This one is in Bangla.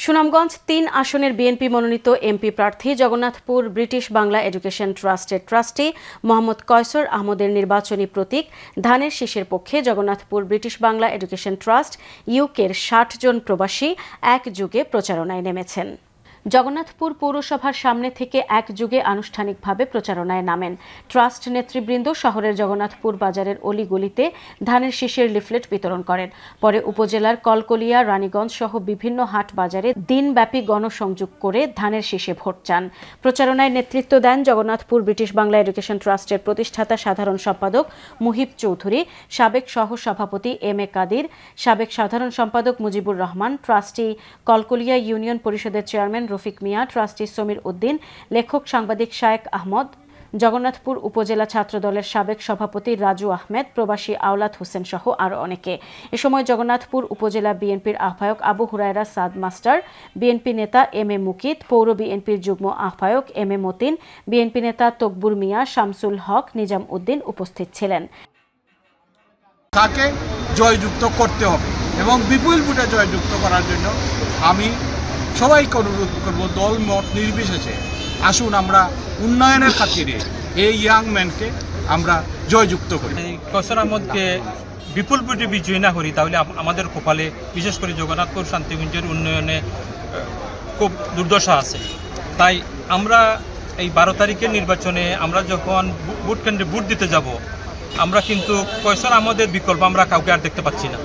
সুনামগঞ্জ ৩ আসনের বিএনপি মনোনীত এমপি প্রার্থী জগন্নাথপুর ব্রিটিশ বাংলা এডুকেশন ট্রাস্টের ট্রাস্টি মোহাম্মদ কয়সর আহমদের নির্বাচনী প্রতীক ধানের শীষের পক্ষে Jagannathpur British Bangla education trust ইউকের ৬০ জন প্রবাসী একযোগে প্রচারণায় নেমেছেন। জগন্নাথপুর পৌরসভার সামনে থেকে একযোগে আনুষ্ঠানিকভাবে প্রচারণায় নামেন ট্রাস্ট নেতৃবৃন্দ। শহরের জগন্নাথপুর বাজারের অলিগলিতে ধানের শীষের লিফলেট বিতরণ করেন। পরে উপজেলার কলকলিয়া, রানীগঞ্জ সহ বিভিন্ন হাট বাজারে দিনব্যাপী গণসংযোগ করে ধানের শীষে ভোট চান। প্রচারণায় নেতৃত্ব দেন জগন্নাথপুর ব্রিটিশ বাংলা এডুকেশন ট্রাস্টের প্রতিষ্ঠাতা সাধারণ সম্পাদক মুহিব চৌধুরী, সাবেক সহ সভাপতি এম এ কাদির, সাবেক সাধারণ সম্পাদক মুজিবুর রহমান, ট্রাস্টি কলকলিয়া ইউনিয়ন পরিষদের চেয়ারম্যান রফিক মিয়া, ট্রাস্টি সমীর উদ্দিন, লেখক সাংবাদিক শায়েক আহমদ, জগন্নাথপুর উপজেলা ছাত্রদলের সাবেক সভাপতি রাজু আহমেদ, প্রবাসী আওলাদ হোসেন সহ আরও অনেকে। এ সময় জগন্নাথপুর উপজেলা বিএনপির আহ্বায়ক আবু হুরায়রা সাদ মাস্টার, বিএনপি নেতা এম এ মুকিত, পৌর বিএনপির যুগ্ম আহ্বায়ক এম এ মতিন, বিএনপি নেতা তকবুর মিয়া, শামসুল হক, নিজাম উদ্দিন উপস্থিত ছিলেন। তাকে জয়যুক্ত করতে হবে এবং বিপুল ভোটে জয়যুক্ত করার জন্য আমি সবাইকে অনুরোধ করব, দল মত নির্বিশেষে আসুন আমরা উন্নয়নের খাতিরে এই ইয়াং ম্যানকে আমরা জয়যুক্ত করি। কয়সর আহমদকে বিপুল ভোটে বিজয়ী না করি তাহলে আমাদের কপালে বিশেষ করে জগন্নাথপুর শান্তিকুঞ্জের উন্নয়নে খুব দুর্দশা আছে। তাই আমরা এই 12 তারিখের নির্বাচনে আমরা যখন ভোট কেন্দ্রে ভোট দিতে যাব, আমরা কিন্তু কয়সর আহমদের বিকল্প আমরা কাউকে আর দেখতে পাচ্ছি না।